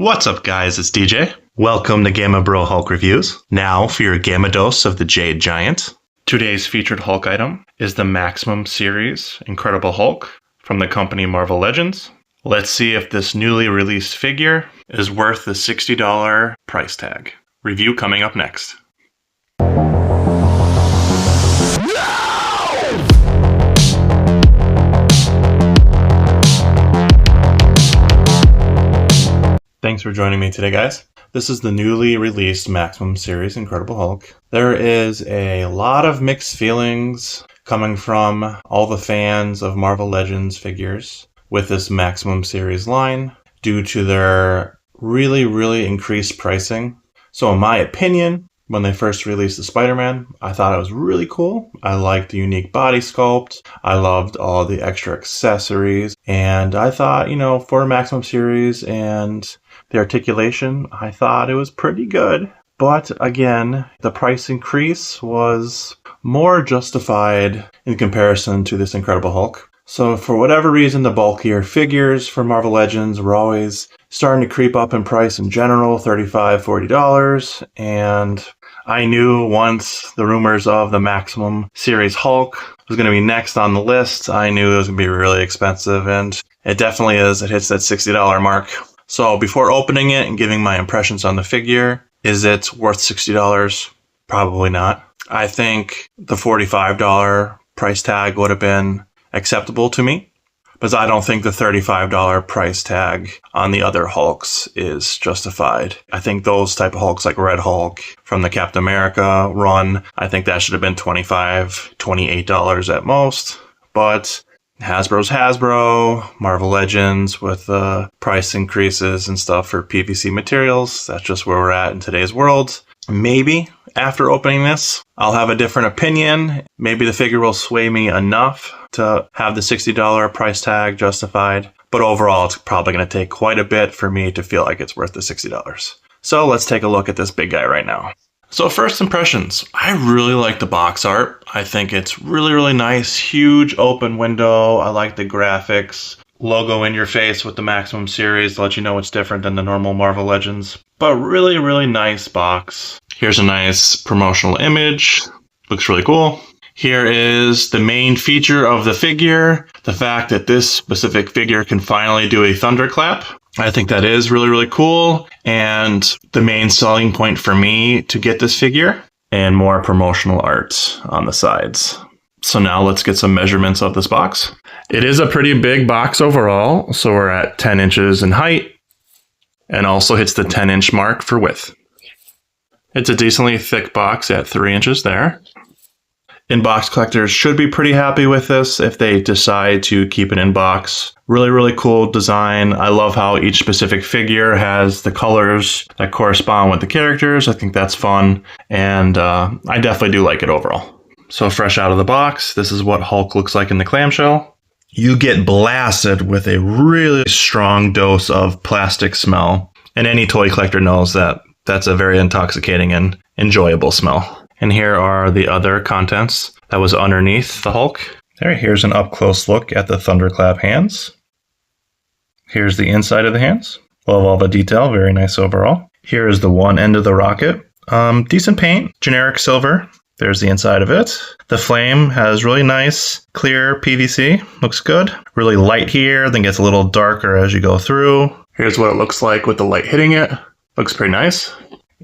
What's up, guys? It's DJ. Welcome to Gamma Bro Hulk Reviews. Now for your Gamma Dose of the Jade Giant. Today's featured Hulk item is the Maximum Series Incredible Hulk from the company Marvel Legends. Let's see if this newly released figure is worth the $60 price tag. Review coming up next. Thanks for joining me today, guys. This is the newly released Maximum Series Incredible Hulk. There is a lot of mixed feelings coming from all the fans of Marvel Legends figures with this Maximum Series line due to their really increased pricing. So in my opinion, when they first released the Spider-Man, I thought it was really cool. I liked the unique body sculpt. I loved all the extra accessories. And I thought, for a Maximum Series and the articulation, I thought it was pretty good. But again, the price increase was more justified in comparison to this Incredible Hulk. So for whatever reason, the bulkier figures for Marvel Legends were always starting to creep up in price in general, $35, $40. And I knew once the rumors of the Maximum Series Hulk was going to be next on the list, I knew it was going to be really expensive. And it definitely is. It hits that $60 mark. So before opening it and giving my impressions on the figure, is it worth $60? Probably not. I think the $45 price tag would have been acceptable to me, but I don't think the $35 price tag on the other Hulks is justified. I think those type of Hulks like Red Hulk from the Captain America run, I think that should have been $25, $28 at most, but Hasbro's Hasbro, Marvel Legends with price increases and stuff for PVC materials. That's just where we're at in today's world. Maybe after opening this, I'll have a different opinion. Maybe the figure will sway me enough to have the $60 price tag justified. But overall, it's probably going to take quite a bit for me to feel like it's worth the $60. So let's take a look at this big guy right now. So first impressions, I really like the box art. I think it's really nice, huge open window. I like the graphics, logo in your face with the Maximum Series to let you know it's different than the normal Marvel Legends. But really nice box. Here's a nice promotional image. Looks really cool. Here is the main feature of the figure, the fact that this specific figure can finally do a thunderclap. I think that is really cool, and the main selling point for me to get this figure, and more promotional art on the sides. So now let's get some measurements of this box. It is a pretty big box overall, so we're at 10 inches in height, and also hits the 10-inch mark for width. It's a decently thick box at 3 inches there. Inbox collectors should be pretty happy with this if they decide to keep it in box. Really cool design. I love how each specific figure has the colors that correspond with the characters. I think that's fun, and I definitely do like it overall. So fresh out of the box, this is what Hulk looks like in the clamshell. You get blasted with a really strong dose of plastic smell, and any toy collector knows that that's a very intoxicating and enjoyable smell. And here are the other contents that was underneath the Hulk. Here's an up-close look at the thunderclap hands. Here's the inside of the hands. Love all the detail, very nice overall. Here is the one end of the rocket. Decent paint, generic silver. There's the inside of it. The flame has really nice, clear PVC. Looks good. Really light here, then gets a little darker as you go through. Here's what it looks like with the light hitting it. Looks pretty nice.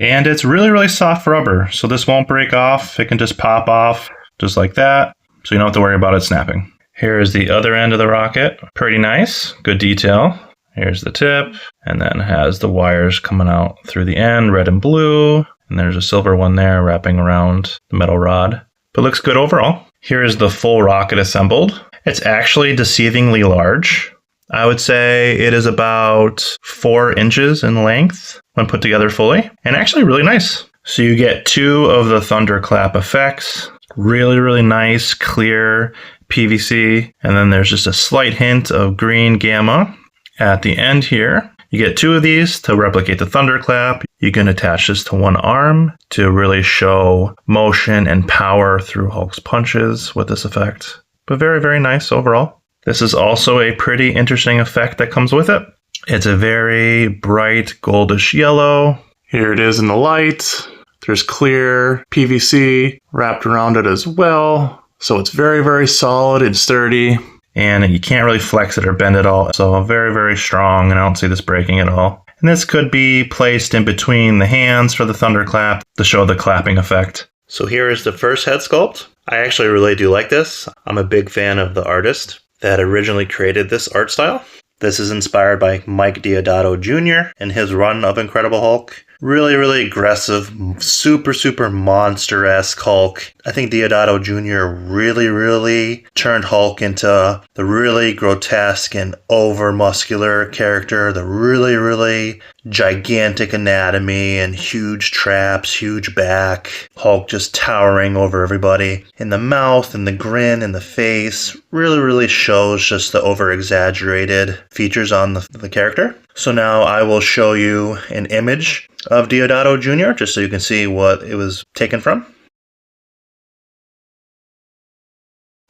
And it's really soft rubber, so this won't break off. It can just pop off just like that, so you don't have to worry about it snapping. Here's the other end of the rocket. Pretty nice, good detail. Here's the tip, and then has the wires coming out through the end, red and blue. And there's a silver one there wrapping around the metal rod. But looks good overall. Here is the full rocket assembled. It's actually deceivingly large. I would say it is about 4 inches in length when put together fully, and actually really nice. So you get 2 of the thunderclap effects, really nice, clear PVC, and then there's just a slight hint of green gamma at the end here. You get 2 of these to replicate the thunderclap. You can attach this to one arm to really show motion and power through Hulk's punches with this effect. But very nice overall. This is also a pretty interesting effect that comes with it. It's a very bright goldish yellow. Here it is in the light. There's clear PVC wrapped around it as well. So it's very, very solid and sturdy. And you can't really flex it or bend it all. So very, very strong, and I don't see this breaking at all. And this could be placed in between the hands for the thunderclap to show the clapping effect. So here is the first head sculpt. I actually really do like this. I'm a big fan of the artist that originally created this art style. This is inspired by Mike Deodato Jr. and his run of Incredible Hulk. Really, really aggressive, super, super monster-esque Hulk. I think Deodato Jr. really turned Hulk into the really grotesque and over-muscular character. The really gigantic anatomy and huge traps, huge back. Hulk just towering over everybody. In the mouth and the grin and the face really shows just the over-exaggerated features on the character. So now I will show you an image of Deodato Jr. just so you can see what it was taken from.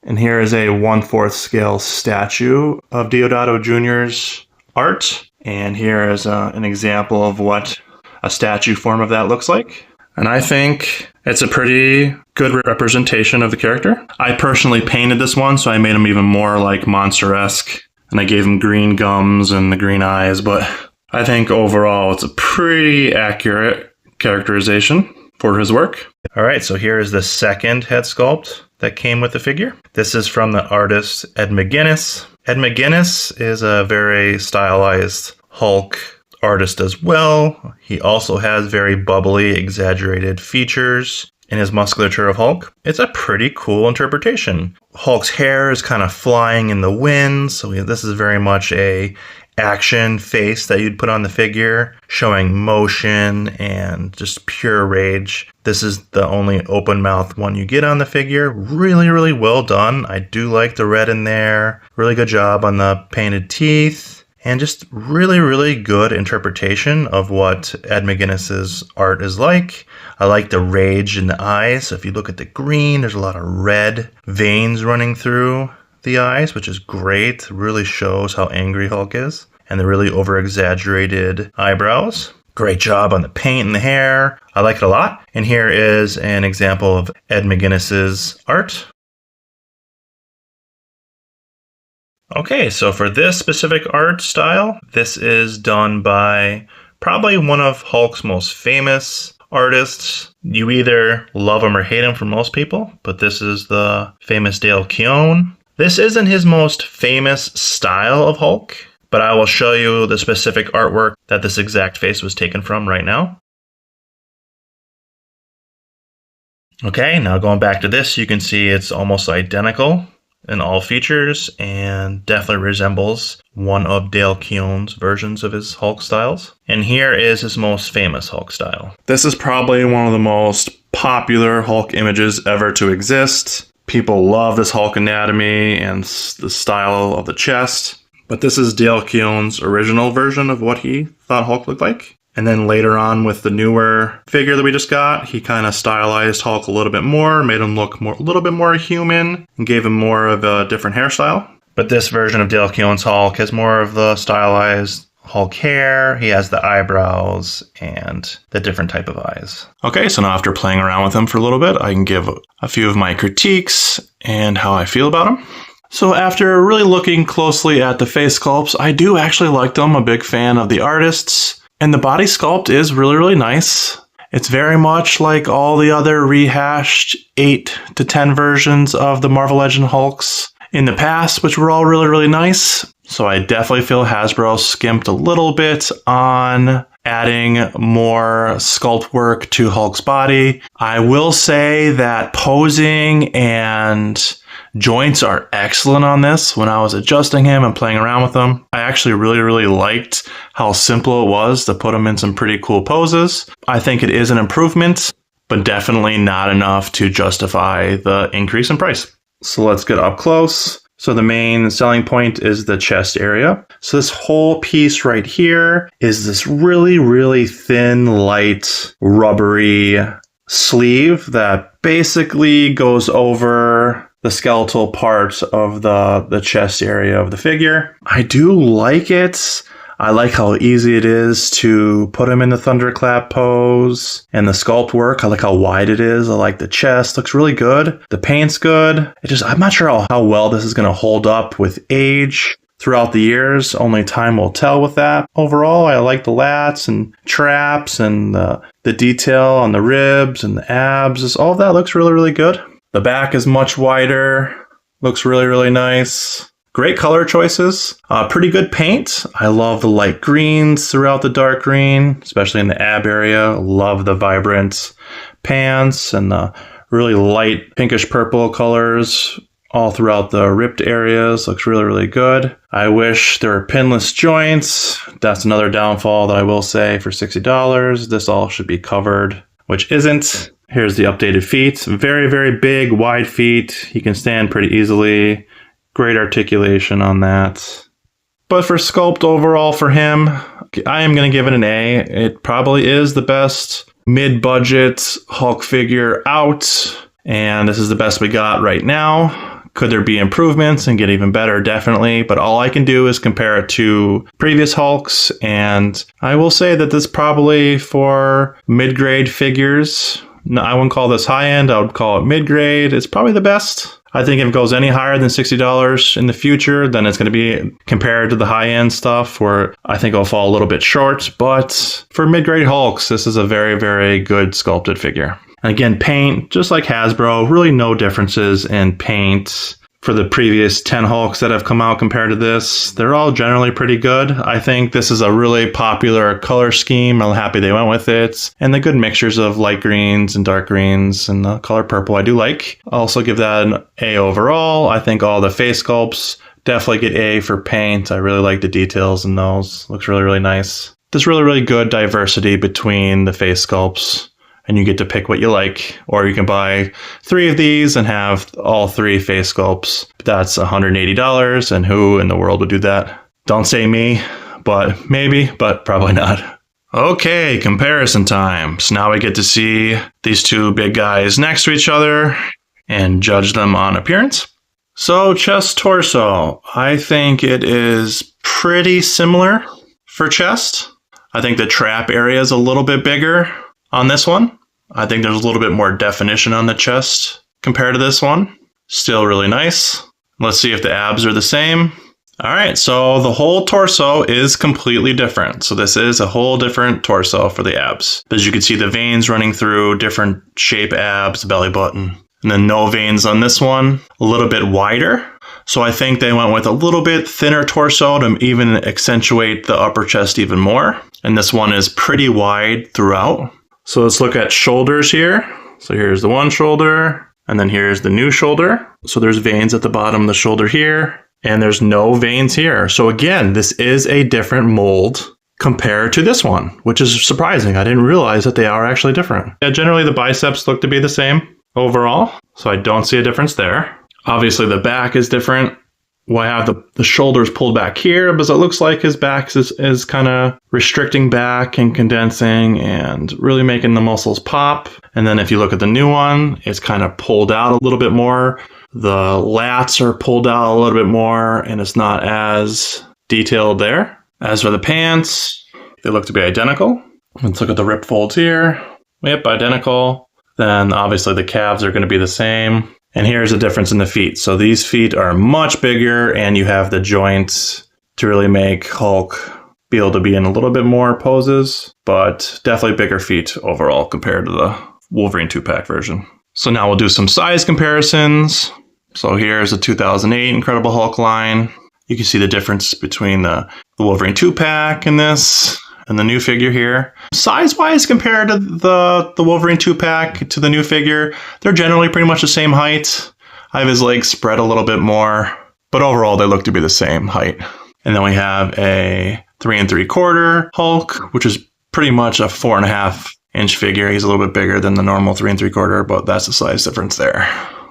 And here is a 1/4 scale statue of Deodato Jr.'s art. And here is an example of what a statue form of that looks like. And I think it's a pretty good representation of the character. I personally painted this one, so I made him even more like monster-esque. And I gave him green gums and the green eyes, but I think overall it's a pretty accurate characterization for his work. All right, so here is the second head sculpt that came with the figure. This is from the artist Ed McGuinness. Ed McGuinness is a very stylized Hulk artist as well. He also has very bubbly, exaggerated features in his musculature of Hulk. It's a pretty cool interpretation. Hulk's hair is kind of flying in the wind, so this is very much a action face that you'd put on the figure, showing motion and just pure rage. This is the only open mouth one you get on the figure. Really well done. I do like the red in there. Really good job on the painted teeth. And just really good interpretation of what Ed McGuinness's art is like. I like the rage in the eyes. So if you look at the green, there's a lot of red veins running through the eyes, which is great. Really shows how angry Hulk is. And the really over-exaggerated eyebrows. Great job on the paint and the hair. I like it a lot. And here is an example of Ed McGuinness's art. Okay, so for this specific art style, this is done by probably one of Hulk's most famous artists. You either love him or hate him for most people, but this is the famous Dale Keown. This isn't his most famous style of Hulk, but I will show you the specific artwork that this exact face was taken from right now. Okay, now going back to this, you can see it's almost identical in all features and definitely resembles one of Dale Keown's versions of his Hulk styles. And here is his most famous Hulk style. This is probably one of the most popular Hulk images ever to exist. People love this Hulk anatomy and the style of the chest. But this is Dale Keown's original version of what he thought Hulk looked like. And then later on with the newer figure that we just got, he kind of stylized Hulk a little bit more, made him look a little bit more human, and gave him more of a different hairstyle. But this version of Dale Keown's Hulk has more of the stylized Hulk hair. He has the eyebrows and the different type of eyes. Okay, so now after playing around with him for a little bit, I can give a few of my critiques and how I feel about him. So after really looking closely at the face sculpts, I do actually like them. I'm a big fan of the artists. And the body sculpt is really nice. It's very much like all the other rehashed 8 to 10 versions of the Marvel Legend Hulks in the past, which were all really nice. So I definitely feel Hasbro skimped a little bit on adding more sculpt work to Hulk's body. I will say that posing and joints are excellent on this. When I was adjusting him and playing around with him, I actually really liked how simple it was to put him in some pretty cool poses. I think it is an improvement, but definitely not enough to justify the increase in price. So let's get up close. So the main selling point is the chest area. So this whole piece right here is this really thin, light, rubbery sleeve that basically goes over the skeletal part of the chest area of the figure. I do like it. I like how easy it is to put him in the thunderclap pose, and the sculpt work. I like how wide it is. I like the chest, looks really good. The paint's good. I'm not sure how well this is going to hold up with age throughout the years. Only time will tell with that. Overall, I like the lats and traps and the detail on the ribs and the abs. All of that looks really, really good. The back is much wider. Looks really, really nice. Great color choices. Pretty good paint. I love the light greens throughout the dark green, especially in the ab area. Love the vibrant pants and the really light pinkish purple colors all throughout the ripped areas. Looks really, really good. I wish there were pinless joints. That's another downfall that I will say for $60. This all should be covered, which isn't. Here's the updated feet. Very, very big, wide feet. He can stand pretty easily. Great articulation on that. But for sculpt overall for him, I am going to give it an A. It probably is the best mid-budget Hulk figure out. And this is the best we got right now. Could there be improvements and get even better? Definitely. But all I can do is compare it to previous Hulks. And I will say that this probably for mid-grade figures. No, I wouldn't call this high-end. I would call it mid-grade. It's probably the best. I think if it goes any higher than $60 in the future, then it's going to be compared to the high-end stuff where I think it'll fall a little bit short. But for mid-grade Hulks, this is a very, very good sculpted figure. And again, paint, just like Hasbro, really no differences in paint. For the previous 10 Hulks that have come out compared to this, they're all generally pretty good. I think this is a really popular color scheme. I'm happy they went with it. And the good mixtures of light greens and dark greens and the color purple I do like. I'll also give that an A overall. I think all the face sculpts definitely get A for paint. I really like the details in those. Looks really, really nice. There's really, really good diversity between the face sculpts. And you get to pick what you like, or you can buy 3 of these and have all 3 face sculpts. That's $180, and who in the world would do that? Don't say me, but maybe, but probably not. Okay, comparison time. So now we get to see these 2 big guys next to each other and judge them on appearance. So chest, torso. I think it is pretty similar for chest. I think the trap area is a little bit bigger on this one. I think there's a little bit more definition on the chest compared to this one. Still really nice. Let's see if the abs are the same. All right, so the whole torso is completely different. So this is a whole different torso for the abs. As you can see, the veins running through different shape abs, belly button. And then no veins on this one, a little bit wider. So I think they went with a little bit thinner torso to even accentuate the upper chest even more. And this one is pretty wide throughout. So let's look at shoulders here. So here's the one shoulder, and then here's the new shoulder. So there's veins at the bottom of the shoulder here, and there's no veins here. So again, this is a different mold compared to this one, which is surprising. I didn't realize that they are actually different. Yeah, generally the biceps look to be the same overall, so I don't see a difference there. Obviously the back is different. Well, I have the shoulders pulled back here, because it looks like his back is kind of restricting back and condensing and really making the muscles pop. And then if you look at the new one, it's kind of pulled out a little bit more. The lats are pulled out a little bit more, and it's not as detailed there. As for the pants, they look to be identical. Let's look at the rip folds here. Yep, identical. Then obviously the calves are going to be the same. And here's a difference in the feet. So these feet are much bigger, and you have the joints to really make Hulk be able to be in a little bit more poses, but definitely bigger feet overall compared to the Wolverine 2-pack version. So now we'll do some size comparisons. So here's the 2008 Incredible Hulk line. You can see the difference between the Wolverine 2-pack and this, and the new figure here. Size-wise, compared to the Wolverine 2-pack to the new figure, they're generally pretty much the same height. I have his legs spread a little bit more, but overall they look to be the same height. And then we have a 3 3/4 Hulk, which is pretty much a 4.5-inch figure. He's a little bit bigger than the normal 3 3/4, but that's the size difference there.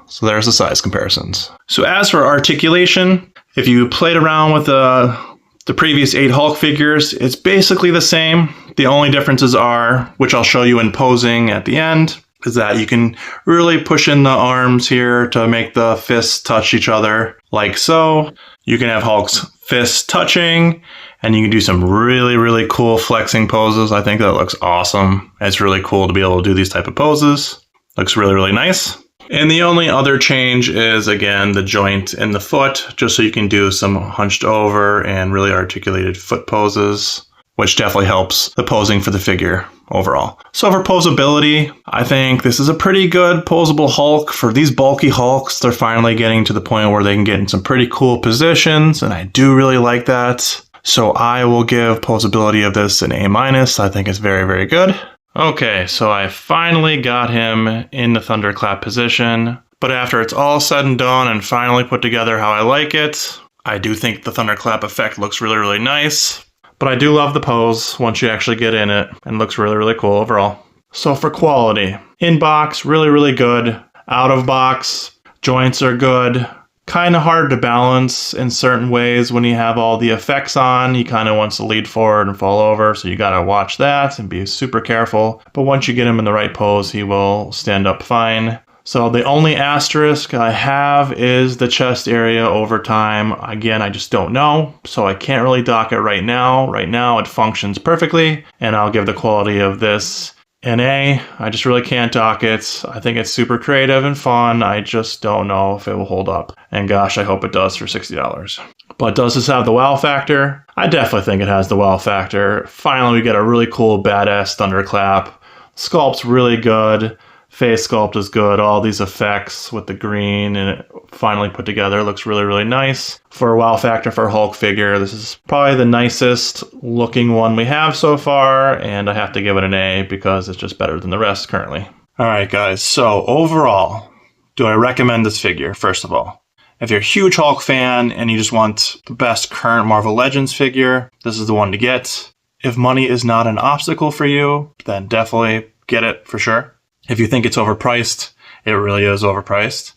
So there's the size comparisons. So as for articulation, if you played around with the previous 8 Hulk figures, it's basically the same. The only differences are, which I'll show you in posing at the end, is that you can really push in the arms here to make the fists touch each other, like so. You can have Hulk's fists touching, And you can do some really, really cool flexing poses. I think that looks awesome. It's really cool to be able to do these type of poses. Looks really, really nice. And the only other change is, again, the joint in the foot, just so you can do some hunched over and really articulated foot poses, which definitely helps the posing for the figure overall. So for posability, I think this is a pretty good posable Hulk. For these bulky Hulks, they're finally getting to the point where they can get in some pretty cool positions, and I do really like that. So I will give posability of this an A-. I think it's very, very good. Okay, so I finally got him in the thunderclap position, but after it's all said and done and finally put together how I like it, I do think the thunderclap effect looks really, really nice. But I do love the pose once you actually get in it, and looks really, really cool overall. So for quality, in box, really, really good. Out of box, joints are good. Kind of hard to balance in certain ways when you have all the effects on. He kind of wants to lead forward and fall over, so you got to watch that and be super careful. But once you get him in the right pose, he will stand up fine. So the only asterisk I have is the chest area over time. Again, I just don't know, so I can't really dock it right now. Right now it functions perfectly, and I'll give the quality of this an A. I just really can't dock it. I think it's super creative and fun. I just don't know if it will hold up. And gosh, I hope it does for $60. But does this have the wow factor? I definitely think it has the wow factor. Finally, we get a really cool, badass thunderclap. Sculpt's really good. Face sculpt is good. All these effects with the green and it finally put together looks really, really nice. For a wow factor for a Hulk figure, this is probably the nicest looking one we have so far, and I have to give it an A because it's just better than the rest currently. Alright guys, so overall, do I recommend this figure, first of all? If you're a huge Hulk fan and you just want the best current Marvel Legends figure, this is the one to get. If money is not an obstacle for you, then definitely get it for sure. If you think it's overpriced, it really is overpriced.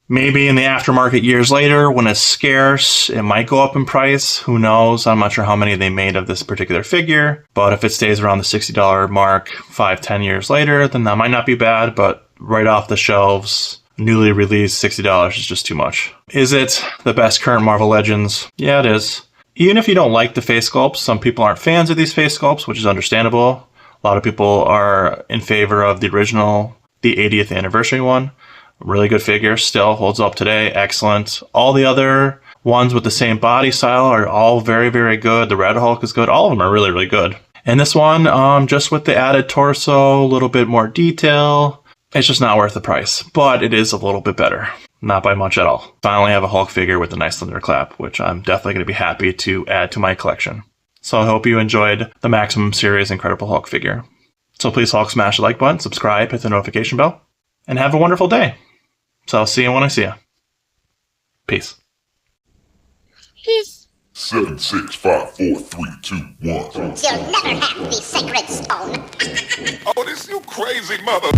Maybe in the aftermarket years later, when it's scarce, it might go up in price. Who knows? I'm not sure how many they made of this particular figure. But if it stays around the $60 mark 5-10 years later, then that might not be bad. But right off the shelves, newly released $60 is just too much. Is it the best current Marvel Legends? Yeah, it is. Even if you don't like the face sculpts, some people aren't fans of these face sculpts, which is understandable. A lot of people are in favor of the original, the 80th anniversary one. Really good figure, still holds up today, excellent. All the other ones with the same body style are all very, very good. The Red Hulk is good. All of them are really, really good. And this one, just with the added torso, a little bit more detail, it's just not worth the price. But it is a little bit better. Not by much at all. Finally have a Hulk figure with a nice thunderclap, which I'm definitely going to be happy to add to my collection. So I hope you enjoyed the Maximum Series Incredible Hulk figure. So please Hulk smash the like button, subscribe, hit the notification bell, and have a wonderful day. So I'll see you when I see you. Peace. 7, 6, 5, 4, 3, 2, 1. You'll never have the sacred stone. Oh, this you crazy mother...